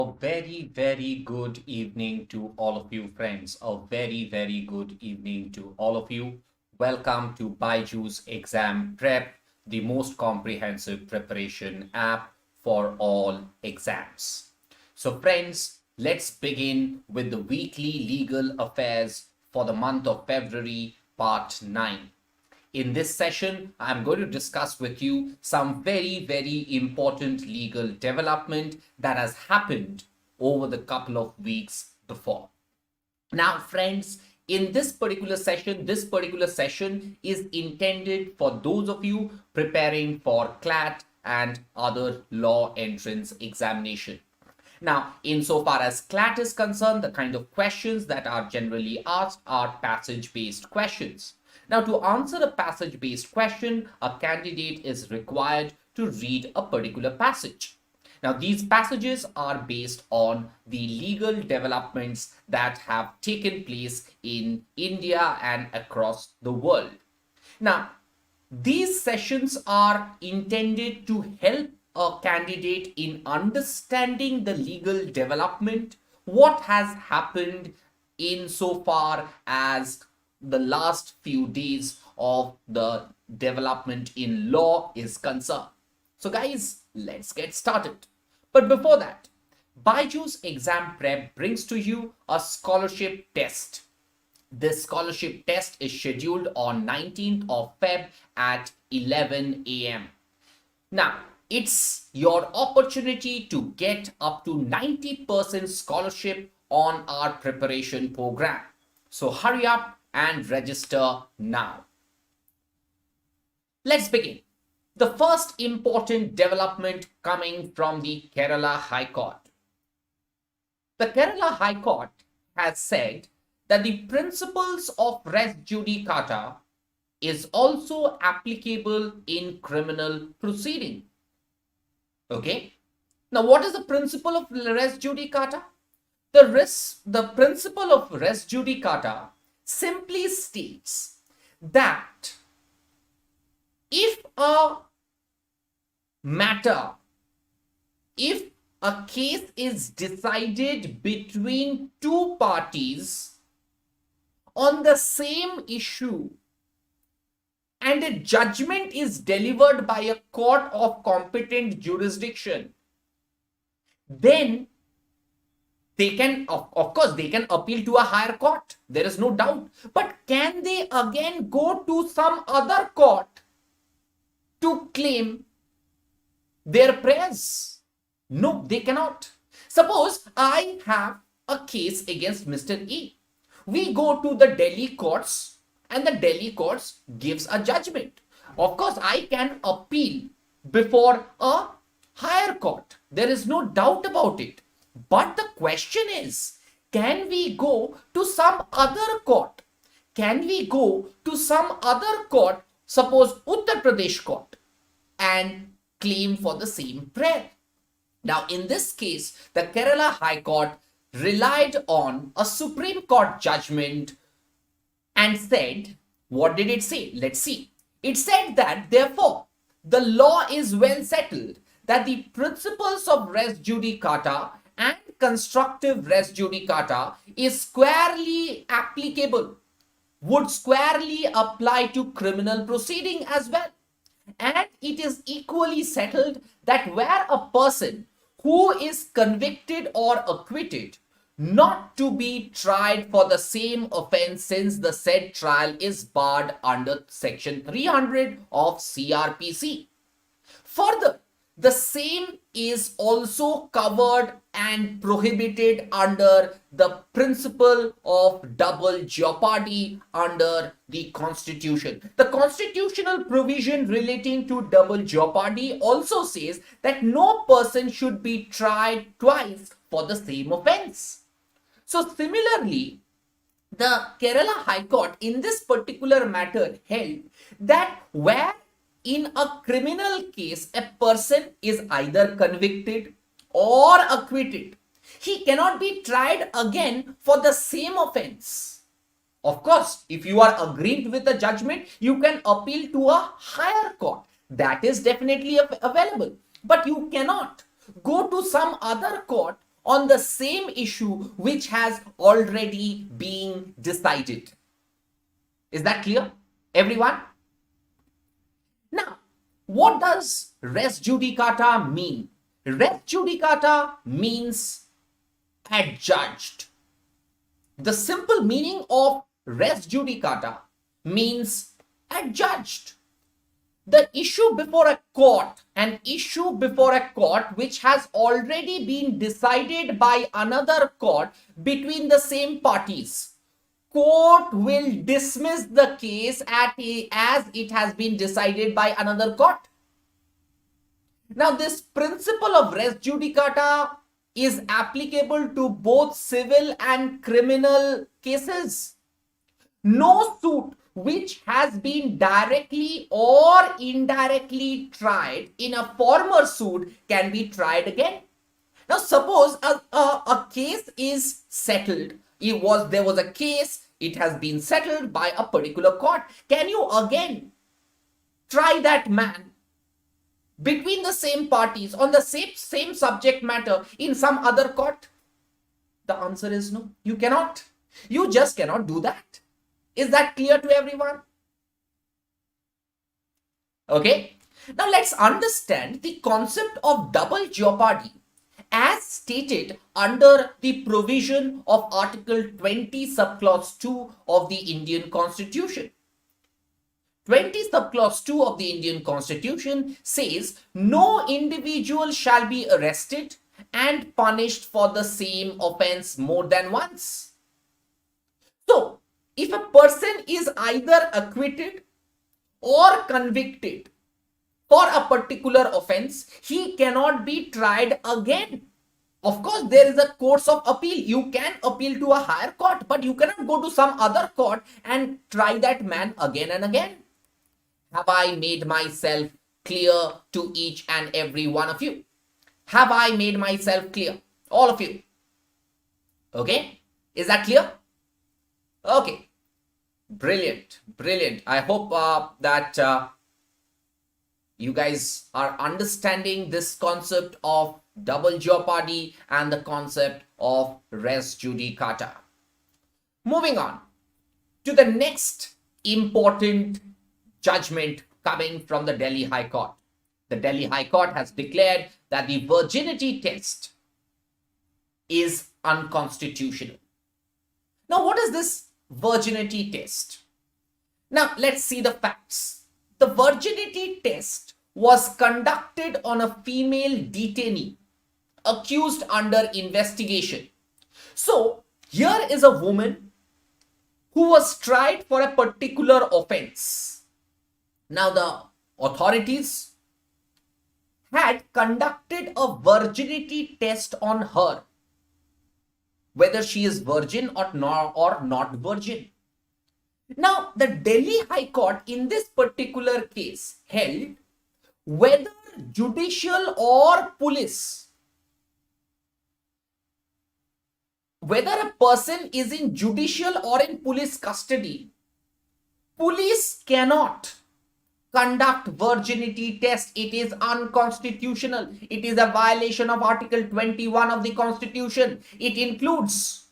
A very good evening to all of you, friends. A very good evening to all of you. Welcome to BYJU'S Exam Prep, the most comprehensive preparation app for all exams. So, friends, let's begin with the weekly legal affairs for the month of February, part 9. In this session, I'm going to discuss with you some very important legal development that has happened over the couple of weeks before. Now, friends, in this particular session is intended for those of you preparing for CLAT and other law entrance examination. Now, insofar as CLAT is concerned, the kind of questions that are generally asked are passage-based questions. Now, to answer a passage-based question, a candidate is required to read a particular passage. Now, these passages are based on the legal developments that have taken place in India and across the world. Now, these sessions are intended to help a candidate in understanding the legal development, what has happened insofar as the last few days of the development in law is concerned. So guys, let's get started. But before that, BYJU'S Exam Prep brings to you a scholarship test. This scholarship test is scheduled on 19th of Feb at 11 a.m. Now, it's your opportunity to get up to 90% scholarship on our preparation program. So hurry up and register now. Let's begin. The first important development coming from the Kerala High Court. The Kerala High Court has said that the principles of res judicata is also applicable in criminal proceeding. Okay. Now, what is the principle of res judicata? The principle of res judicata simply states that if a matter, if a case is decided between two parties on the same issue and a judgment is delivered by a court of competent jurisdiction, then they can, of course, they can appeal to a higher court. There is no doubt. But can they again go to some other court to claim their praise? No, they cannot. Suppose I have a case against Mr. E. We go to the Delhi courts and the Delhi courts gives a judgment. Of course, I can appeal before a higher court. There is no doubt about it. But the question is, can we go to some other court? Can we go to some other court, suppose Uttar Pradesh court, and claim for the same prayer? Now, in this case, the Kerala High Court relied on a Supreme Court judgment and said, what did it say? Let's see. It said that, therefore, the law is well settled that the principles of res judicata and constructive res judicata is squarely applicable, would squarely apply to criminal proceeding as well. And it is equally settled that where a person who is convicted or acquitted not to be tried for the same offense, since the said trial is barred under section 300 of CRPC. Further, the same is also covered and prohibited under the principle of double jeopardy under the Constitution. The constitutional provision relating to double jeopardy also says that no person should be tried twice for the same offense. So similarly, the Kerala High Court in this particular matter held that where in a criminal case a person is either convicted or acquitted, he cannot be tried again for the same offense. Of course, if you are aggrieved with a judgment, you can appeal to a higher court. That is definitely available. But you cannot go to some other court on the same issue which has already been decided. Is that clear, everyone? Now, what does res judicata mean? Res judicata means adjudged. The simple meaning of res judicata means adjudged. The issue before a court, an issue before a court which has already been decided by another court between the same parties. Court will dismiss the case as it has been decided by another court. Now, this principle of res judicata is applicable to both civil and criminal cases. No suit which has been directly or indirectly tried in a former suit can be tried again. Now, suppose a case is settled. There was a case, it has been settled by a particular court. Can you again try that man between the same parties on the same subject matter in some other court? The answer is no. You cannot. You just cannot do that. Is that clear to everyone? Okay. Now let's understand the concept of double jeopardy as stated under the provision of Article 20 subclause 2 of the Indian Constitution. 20 subclause 2 of the Indian Constitution says no individual shall be arrested and punished for the same offense more than once. So, if a person is either acquitted or convicted for a particular offense, he cannot be tried again. Of course, there is a course of appeal. You can appeal to a higher court, but you cannot go to some other court and try that man again and again. Have I made myself clear to each and every one of you? Have I made myself clear? All of you. Okay? Is that clear? Okay. Brilliant. Brilliant. I hope that you guys are understanding this concept of double jeopardy and the concept of res judicata. Moving on to the next important judgment coming from the Delhi High Court. The Delhi High Court has declared that the virginity test is unconstitutional. Now, what is this virginity test? Now, let's see the facts. The virginity test was conducted on a female detainee accused under investigation. So, here is a woman who was tried for a particular offense. Now, the authorities had conducted a virginity test on her, whether she is virgin or not virgin. Now, the Delhi High Court in this particular case held whether judicial or police, whether a person is in judicial or in police custody, police cannot conduct virginity test. It is unconstitutional. It is a violation of Article 21 of the Constitution. It includes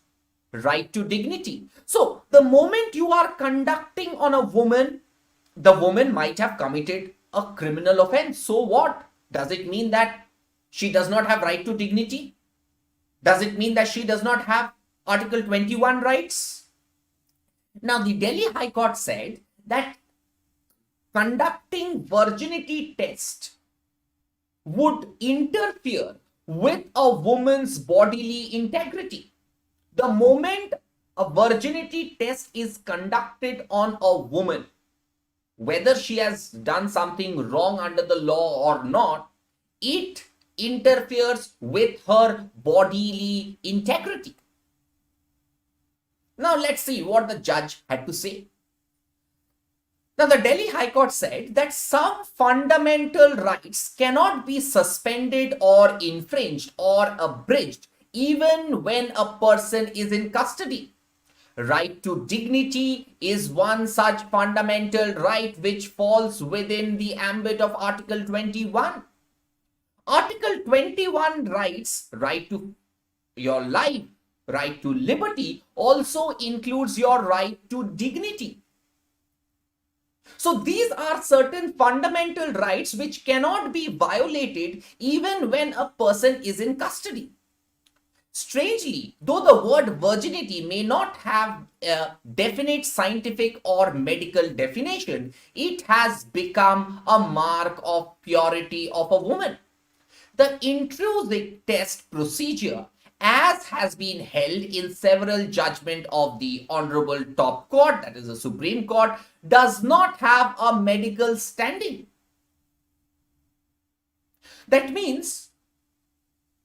right to dignity. So, the moment you are conducting on a woman, the woman might have committed a criminal offense. So what? Does it mean that she does not have right to dignity? Does it mean that she does not have Article 21 rights? Now, the Delhi High Court said that conducting virginity test would interfere with a woman's bodily integrity. The moment a virginity test is conducted on a woman, whether she has done something wrong under the law or not, it interferes with her bodily integrity. Now let's see what the judge had to say. Now, the Delhi High Court said that some fundamental rights cannot be suspended or infringed or abridged even when a person is in custody. Right to dignity is one such fundamental right which falls within the ambit of Article 21. Article 21 writes right to your life, right to liberty also includes your right to dignity. So these are certain fundamental rights which cannot be violated even when a person is in custody. Strangely, though the word virginity may not have a definite scientific or medical definition, it has become a mark of purity of a woman. The intrusive test procedure, as has been held in several judgments of the Honorable Top Court, that is the Supreme Court, does not have a medical standing. That means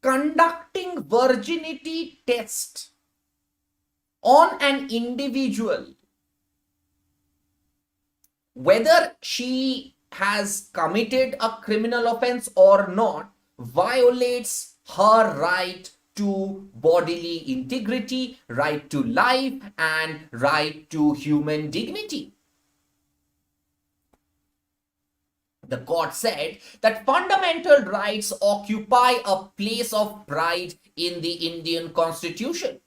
conducting virginity test on an individual, whether she has committed a criminal offense or not, violates her right to bodily integrity, right to life, and right to human dignity. The court said that fundamental rights occupy a place of pride in the Indian Constitution.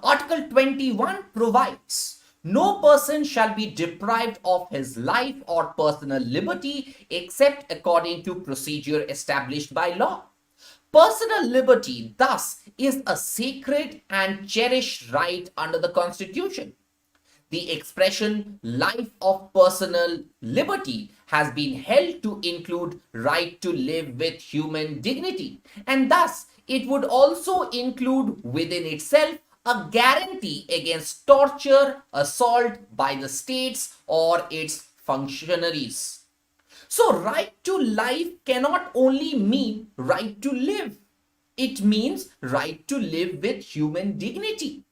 Article 21 provides, no person shall be deprived of his life or personal liberty except according to procedure established by law. Personal liberty, thus, is a sacred and cherished right under the Constitution. The expression life of personal liberty has been held to include right to live with human dignity, and thus it would also include within itself a guarantee against torture, assault by the states or its functionaries. So, right to life cannot only mean right to live, it means right to live with human dignity.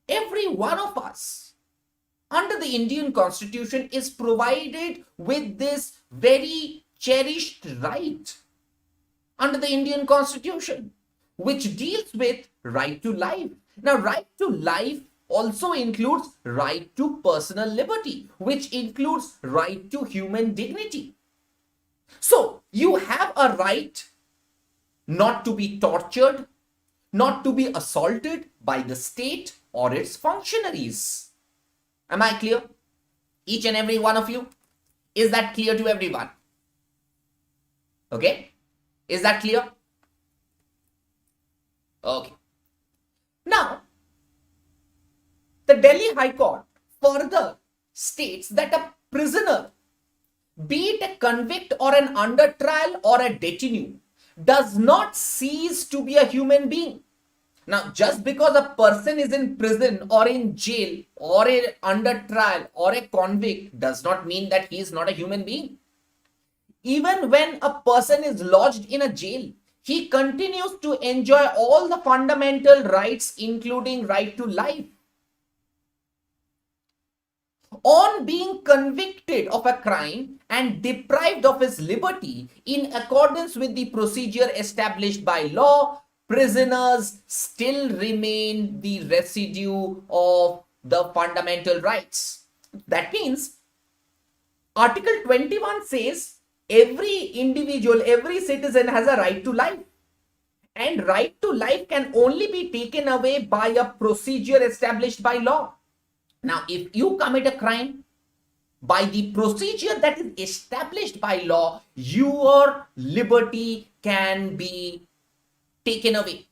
Every one of us, under the Indian Constitution, is provided with this very cherished right under the Indian Constitution, which deals with right to life. Now, right to life also includes right to personal liberty, which includes right to human dignity. So, you have a right not to be tortured, not to be assaulted by the state or its functionaries. Am I clear? Each and every one of you? Is that clear to everyone? Okay? Is that clear? Okay. Now, the Delhi High Court further states that a prisoner, be it a convict or an under trial or a detainee, does not cease to be a human being. Now, just because a person is in prison or in jail or under trial or a convict does not mean that he is not a human being. Even when a person is lodged in a jail, he continues to enjoy all the fundamental rights, including right to life. On being convicted of a crime and deprived of his liberty in accordance with the procedure established by law, prisoners still remain the residue of the fundamental rights. That means Article 21 says every individual, every citizen has a right to life. And right to life can only be taken away by a procedure established by law. Now, if you commit a crime, by the procedure that is established by law, your liberty can be taken away.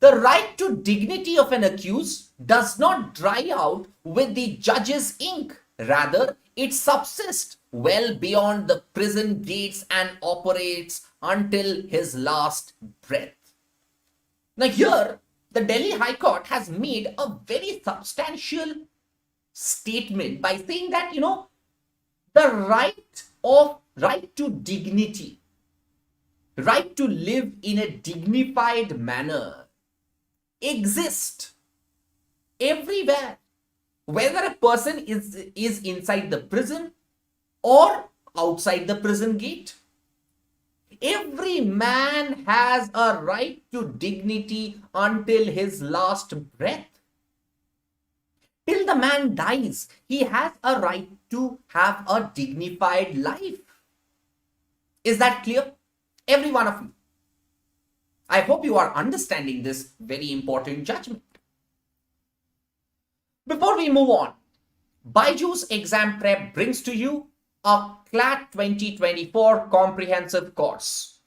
The right to dignity of an accused does not dry out with the judge's ink. Rather, it subsists well beyond the prison gates and operates until his last breath. Now, here, the Delhi High Court has made a very substantial statement by saying that, the right to dignity, right to live in a dignified manner exists everywhere, whether a person is inside the prison or outside the prison gate. Every man has a right to dignity until his last breath. Till the man dies, he has a right to have a dignified life. Is that clear? Every one of you. I hope you are understanding this very important judgment. Before we move on, BYJU'S Exam Prep brings to you a CLAT 2024 comprehensive course,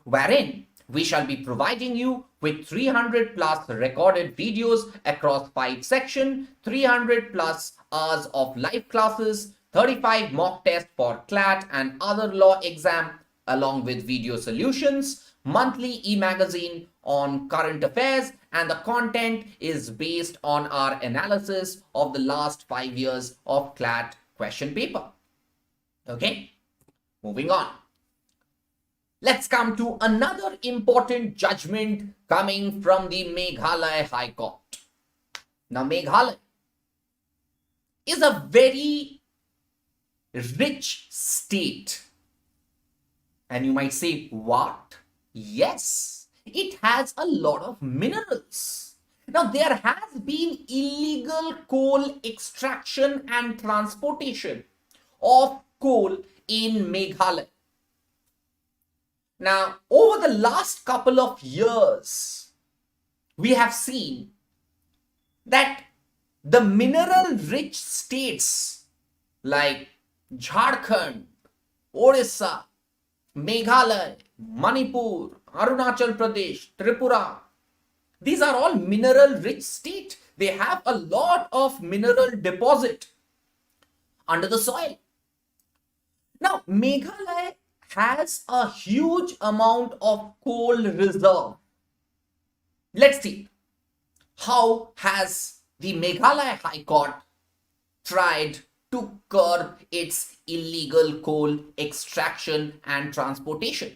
wherein we shall be providing you with 300 plus recorded videos across 5 sections, 300 plus hours of live classes, 35 mock tests for CLAT and other law exam, along with video solutions, monthly e-magazine on current affairs, and the content is based on our analysis of the last 5 years of CLAT question paper. Okay, moving on. Let's come to another important judgment coming from the Meghalaya High Court. Now, Meghalaya is a very rich state. And you might say, what? Yes, it has a lot of minerals. Now, there has been illegal coal extraction and transportation of coal in Meghalaya. Now, over the last couple of years, we have seen that the mineral-rich states like Jharkhand, Odisha, Meghalaya, Manipur, Arunachal Pradesh, Tripura, these are all mineral-rich states. They have a lot of mineral deposit under the soil. Now, Meghalaya has a huge amount of coal reserve. Let's see, how has the Meghalaya High Court tried to curb its illegal coal extraction and transportation?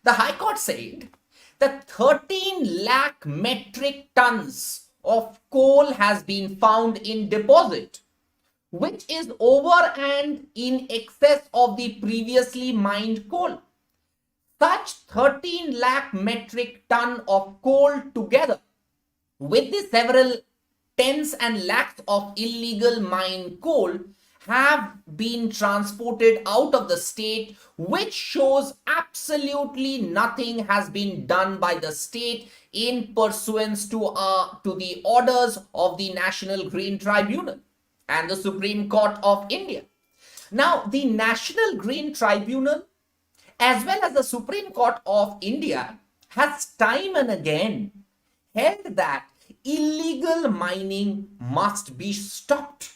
The High Court said that 13 lakh metric tons of coal has been found in deposit, which is over and in excess of the previously mined coal. Such 13 lakh metric ton of coal together with the several tens and lakhs of illegal mined coal have been transported out of the state, which shows absolutely nothing has been done by the state in pursuance to the orders of the National Green Tribunal and the Supreme Court of India. Now, the National Green Tribunal as well as the Supreme Court of India has time and again held that illegal mining must be stopped.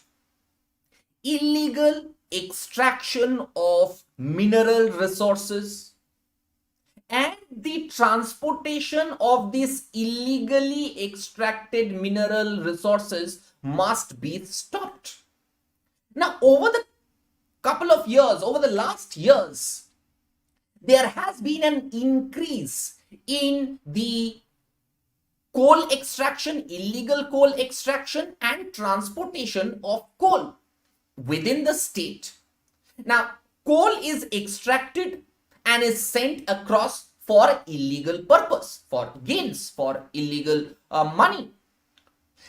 Illegal extraction of mineral resources and the transportation of these illegally extracted mineral resources must be stopped. Now, over the couple of years, over the last years, there has been an increase in the coal extraction, illegal coal extraction and transportation of coal within the state. Now, coal is extracted and is sent across for illegal purpose, for gains, for illegal money.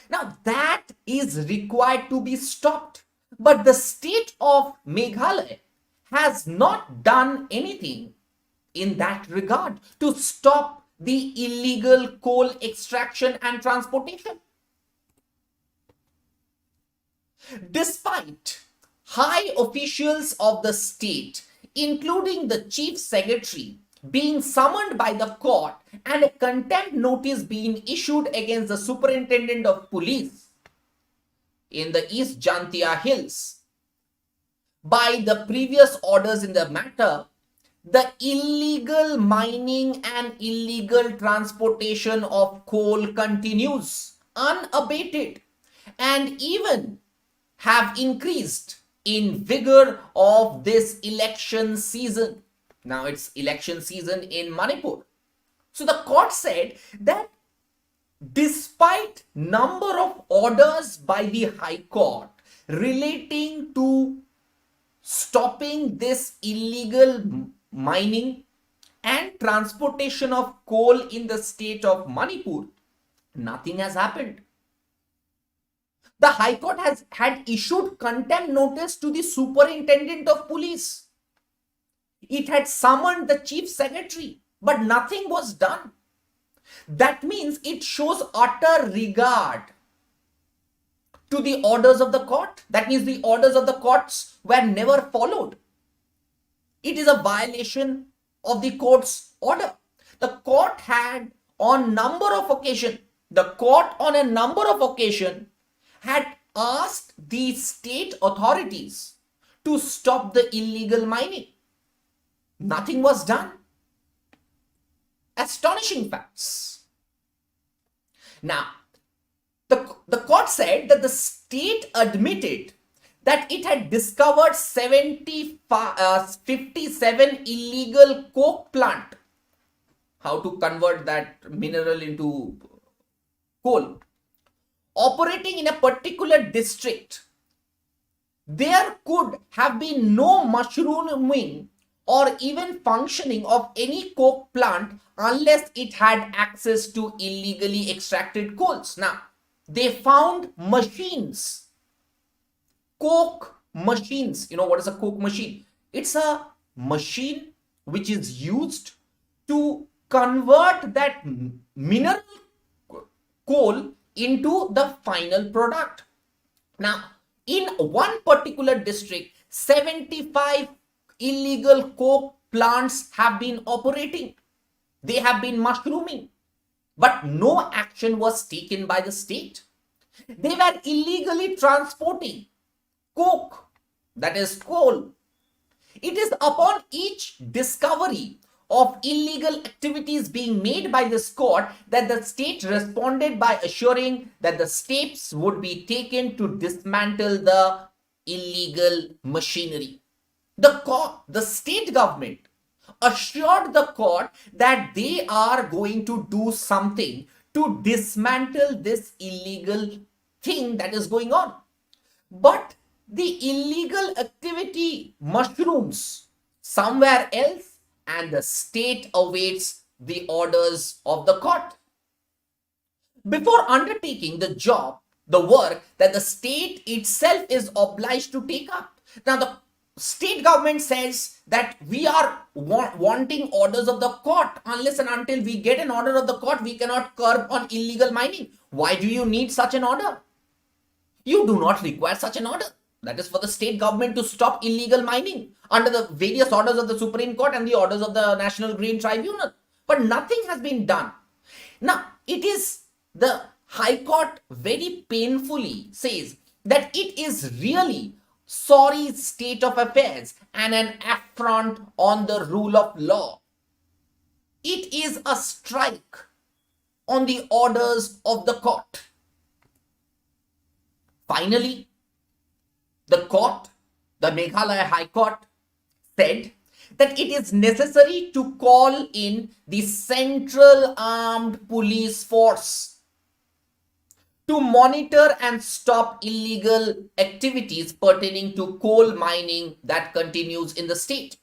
Now, that is required to be stopped. But the state of Meghalaya has not done anything in that regard to stop the illegal coal extraction and transportation. Despite high officials of the state, including the chief secretary, being summoned by the court and a contempt notice being issued against the superintendent of police in the East Jantia Hills by the previous orders in the matter, the illegal mining and illegal transportation of coal continues unabated and even have increased in vigor of this election season. Now it's election season in Manipur. So the court said that despite number of orders by the High Court relating to stopping this illegal mining and transportation of coal in the state of Manipur, nothing has happened. The High Court had issued contempt notice to the superintendent of police. It had summoned the chief secretary, but nothing was done. That means it shows utter regard to the orders of the court. That means the orders of the courts were never followed. It is a violation of the court's order. The court had on number of occasions, had asked the state authorities to stop the illegal mining. Nothing was done. Astonishing facts. Now, the court said that the state admitted that it had discovered 57 illegal coke plant. How to convert that mineral into coal. Operating in a particular district. There could have been no mushrooming or even functioning of any coke plant unless it had access to illegally extracted coals. Now, they found machines, coke machines. You know what is a coke machine? It's a machine which is used to convert that mineral coal into the final product. Now, in one particular district, 75 illegal coke plants have been operating. They have been mushrooming, but no action was taken by the state. They were illegally transporting coke, that is coal. It is upon each discovery of illegal activities being made by this court that the state responded by assuring that the steps would be taken to dismantle the illegal machinery. The state government assured the court that they are going to do something to dismantle this illegal thing that is going on. But the illegal activity mushrooms somewhere else, and the state awaits the orders of the court. Before undertaking the job, the work that the state itself is obliged to take up. Now, the state government says that we are wanting orders of the court. Unless and until we get an order of the court, we cannot curb on illegal mining. Why do you need such an order? You do not require such an order. That is for the state government to stop illegal mining under the various orders of the Supreme Court and the orders of the National Green Tribunal. But nothing has been done. Now, it is the High Court very painfully says that it is really sorry state of affairs and an affront on the rule of law. It is a strike on the orders of the court. Finally, the court, the Meghalaya High Court, said that it is necessary to call in the Central Armed Police Force to monitor and stop illegal activities pertaining to coal mining that continues in the state.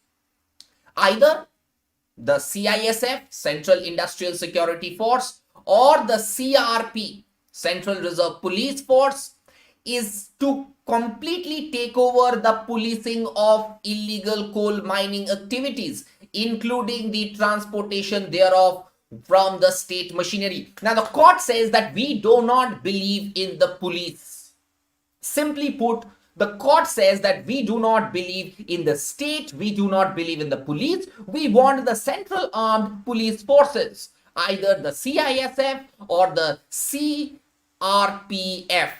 Either the CISF, Central Industrial Security Force, or the CRP, Central Reserve Police Force, is to completely take over the policing of illegal coal mining activities, including the transportation thereof from the state machinery. Now, the court says that we do not believe in the police. Simply put, the court says that we do not believe in the state, we do not believe in the police, we want the Central Armed Police Forces, either the CISF or the CRPF.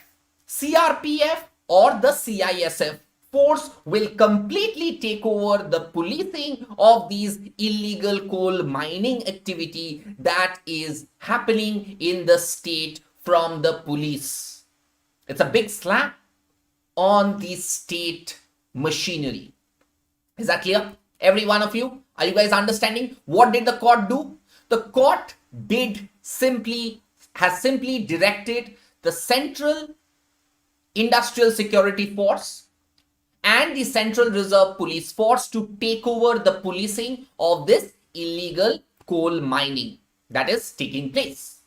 CRPF or the CISF force will completely take over the policing of these illegal coal mining activity that is happening in the state from the police. It's a big slap on the state machinery. Is that clear? Every one of you? Are you guys understanding? What did the court do? The court has simply directed the Central Industrial Security Force and the Central Reserve Police Force to take over the policing of this illegal coal mining that is taking place.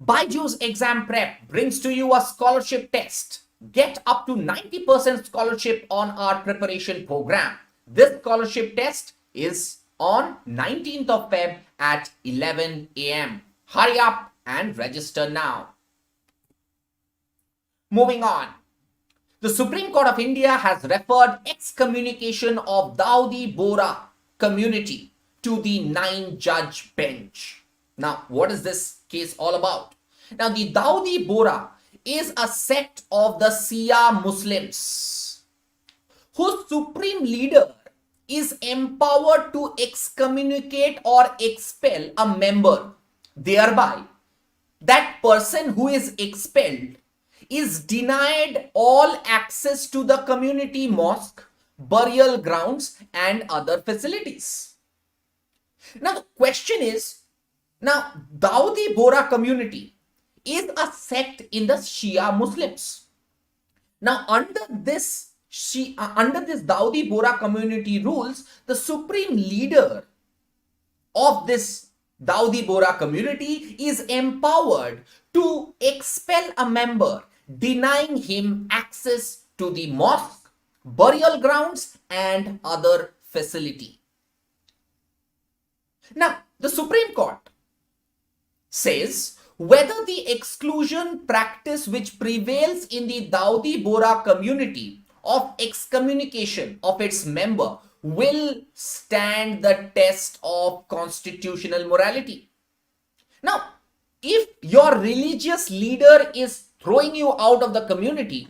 BYJU'S Exam Prep brings to you a scholarship test. Get up to 90% scholarship on our preparation program. This scholarship test is on 19th of Feb at 11 a.m. Hurry up and register now. Moving on. The Supreme Court of India has referred excommunication of Dawoodi Bohra community to the 9-judge bench. Now, what is this case all about? Now, the Dawoodi Bohra is a sect of the Shia Muslims whose supreme leader is empowered to excommunicate or expel a member. Thereby, that person who is expelled is denied all access to the community mosque, burial grounds, and other facilities. Now, the question is, now, Dawoodi Bohra community is a sect in the Shia Muslims. Now, under this Dawoodi Bohra community rules, the supreme leader of this Dawoodi Bohra community is empowered to expel a member, denying him access to the mosque, burial grounds, and other facility. Now, the Supreme Court says whether the exclusion practice which prevails in the Dawoodi Bohra community of excommunication of its member will stand the test of constitutional morality. Now, if your religious leader is throwing you out of the community,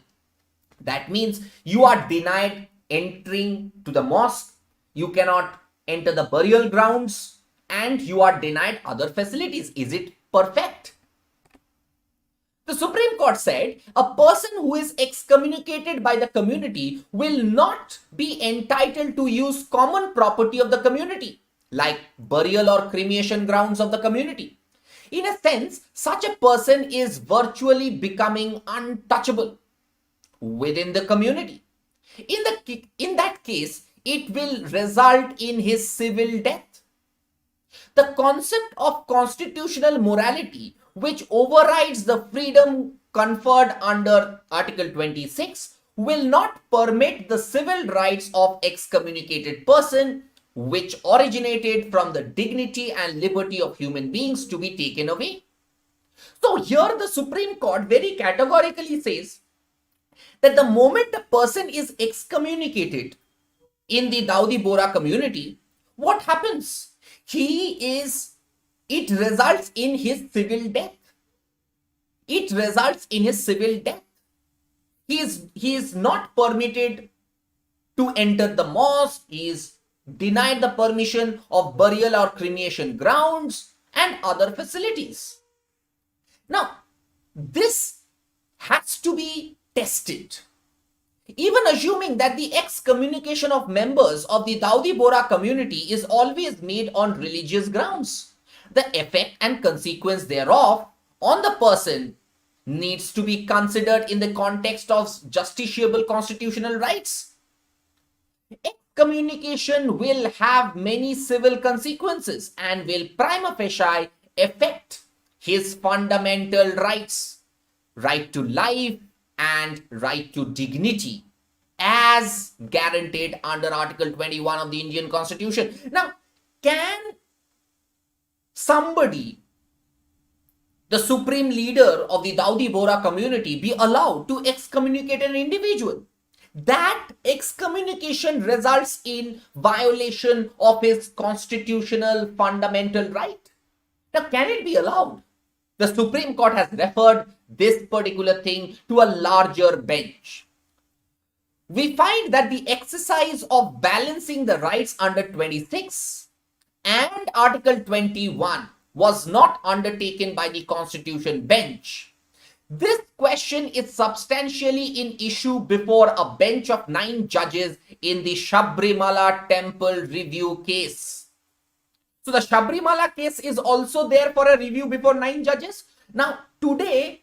that means you are denied entering to the mosque, you cannot enter the burial grounds, and you are denied other facilities. Is it perfect? The Supreme Court said a person who is excommunicated by the community will not be entitled to use common property of the community, like burial or cremation grounds of the community. In a sense, such a person is virtually becoming untouchable within the community. In that case, it will result in his civil death. The concept of constitutional morality, which overrides the freedom conferred under Article 26, will not permit the civil rights of excommunicated person, which originated from the dignity and liberty of human beings, to be taken away. So here the Supreme Court very categorically says that the moment a person is excommunicated in the Dawoodi Bohra community, what happens? It results in his civil death. It results in his civil death. He is not permitted to enter the mosque. He is denied the permission of burial or cremation grounds and other facilities. Now, this has to be tested. Even assuming that the excommunication of members of the Dawoodi Bohra community is always made on religious grounds, the effect and consequence thereof on the person needs to be considered in the context of justiciable constitutional rights. Excommunication will have many civil consequences and will prima facie affect his fundamental rights, right to life and right to dignity, as guaranteed under Article 21 of the Indian Constitution. Now, can somebody, the supreme leader of the Dawoodi Bohra community, be allowed to excommunicate an individual? That excommunication results in violation of his constitutional fundamental right. Now, can it be allowed? The Supreme Court has referred this particular thing to a larger bench. We find that the exercise of balancing the rights under 26 and Article 21 was not undertaken by the Constitution bench. This question is substantially in issue before a bench of 9 judges in the Sabrimala temple review case. So the Sabrimala case is also there for a review before 9 judges. Now, today,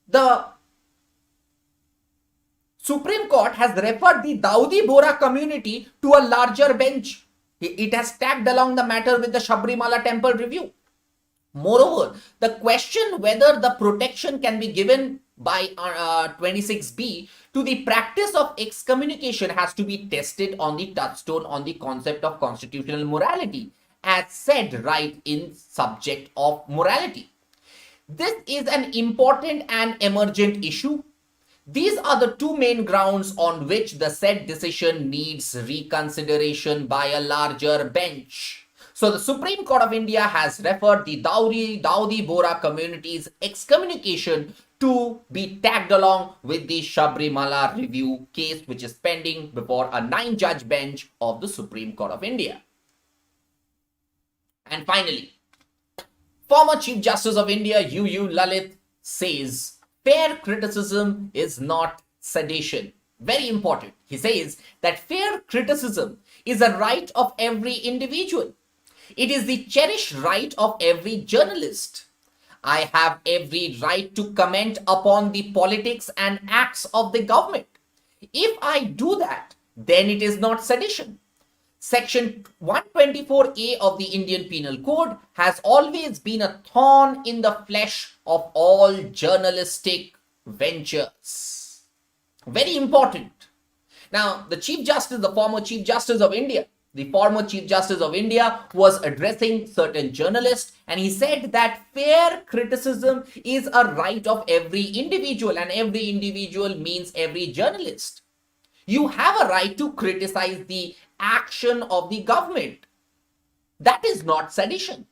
the Supreme Court has referred the Dawoodi Bohra community to a larger bench. It has tagged along the matter with the Sabrimala temple review. Moreover, the question whether the protection can be given by 26B to the practice of excommunication has to be tested on the touchstone on the concept of constitutional morality, as said right in subject of morality. This is an important and emergent issue. These are the two main grounds on which the said decision needs reconsideration by a larger bench. So the Supreme Court of India has referred the Daudi Bohra community's excommunication to be tagged along with the Sabrimala review case, which is pending before a 9-judge bench of the Supreme Court of India. And finally, former Chief Justice of India UU Lalit says fair criticism is not sedition. Very important. He says that fair criticism is a right of every individual. It is the cherished right of every journalist. I have every right to comment upon the politics and acts of the government. If I do that, then it is not sedition. Section 124A of the Indian Penal Code has always been a thorn in the flesh of all journalistic ventures. Very important. Now, the former Chief Justice of India was addressing certain journalists, and he said that fair criticism is a right of every individual, and every individual means every journalist. You have a right to criticize the action of the government. That is not sedition.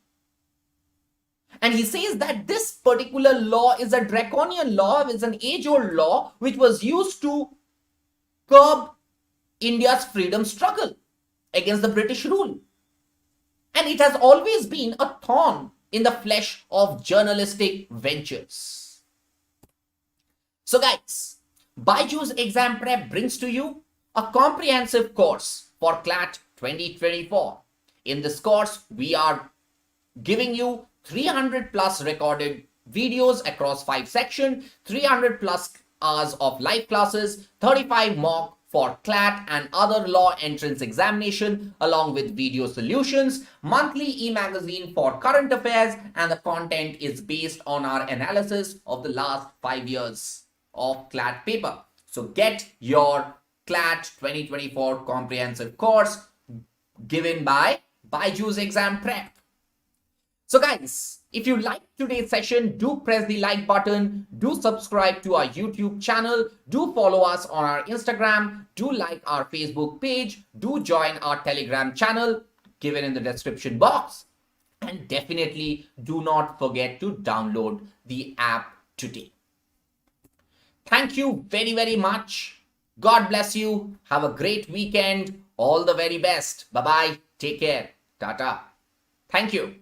And he says that this particular law is a draconian law, is an age-old law which was used to curb India's freedom struggle against the British rule. And it has always been a thorn in the flesh of journalistic ventures. So guys, BYJU'S Exam Prep brings to you a comprehensive course for CLAT 2024. In this course, we are giving you 300 plus recorded videos across 5 sections, 300 plus hours of live classes, 35 mock for CLAT and other law entrance examination, along with video solutions, monthly e-magazine for current affairs, and the content is based on our analysis of the last 5 years of CLAT paper. So get your CLAT 2024 comprehensive course given by BYJU'S Exam Prep. So guys, if you liked today's session, do press the like button, do subscribe to our YouTube channel, do follow us on our Instagram, do like our Facebook page, do join our Telegram channel given in the description box, and definitely do not forget to download the app today. Thank you very, very much. God bless you. Have a great weekend. All the very best. Bye-bye. Take care. Tata. Thank you.